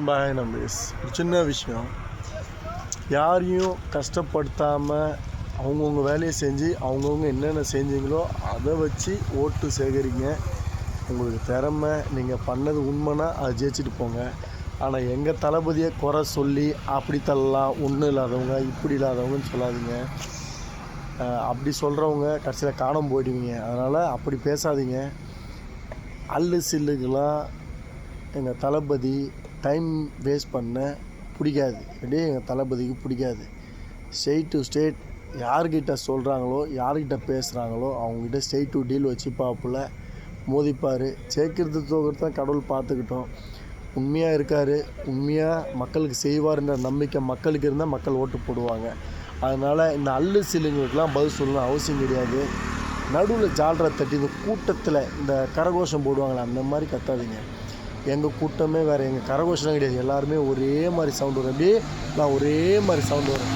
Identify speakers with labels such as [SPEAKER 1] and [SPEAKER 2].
[SPEAKER 1] பாய் நம்பீஸ். ஒரு சின்ன விஷயம், யாரையும் கஷ்டப்படுத்தாமல் அவங்கவுங்க வேலையை செஞ்சு அவங்கவுங்க என்னென்ன செஞ்சீங்களோ அதை வச்சு ஓட்டு சேகரிங்க. உங்களுக்கு திறமை, நீங்கள் பண்ணது உண்மைனா அதை ஜெயிச்சுட்டு போங்க. ஆனால் எங்கள் தளபதியை குறை சொல்லி அப்படி தள்ளலாம், ஒன்றும் இல்லாதவங்க இப்படி இல்லாதவங்கன்னு சொல்லாதீங்க. அப்படி சொல்கிறவங்க கடைசியில் காணாமல் போயிடுவீங்க. அதனால் அப்படி பேசாதீங்க. அல்லு சில்லுக்கெலாம் எங்கள் தளபதி டைம் வேஸ்ட் பண்ண பிடிக்காது. அப்படியே எங்கள் தளபதிக்கு பிடிக்காது. ஸ்ட்ரெயிட் டு ஸ்ட்ரெயிட் யார்கிட்ட சொல்கிறாங்களோ யார்கிட்ட பேசுகிறாங்களோ அவங்ககிட்ட ஸ்ட்ரெயிட் டு டீல் வச்சு பார்ப்பல மோதிப்பார். சேர்க்கறது தோக்கிறது தான் கடவுள் பார்த்துக்கிட்டோம். உண்மையாக இருக்கார், உண்மையாக மக்களுக்கு செய்வார்ன்ற நம்பிக்கை மக்களுக்கு இருந்தால் மக்கள் ஓட்டு போடுவாங்க. அதனால் இந்த அல்லு சில்லுங்களுக்கெலாம் பதில் சொல்லணும் அவசியம் கிடையாது. நடுவில் ஜால்ரா தட்டி இந்த கூட்டத்தில் இந்த கரகோஷம் போடுவாங்களே அந்த மாதிரி கத்தாதீங்க. எங்கள் கூட்டமே வேறு, எங்கள் கரகோஷம்லாம் கிடையாது. எல்லாருமே ஒரே மாதிரி சவுண்டு வரும். அப்படியே நான் ஒரே மாதிரி சவுண்டு வரும்.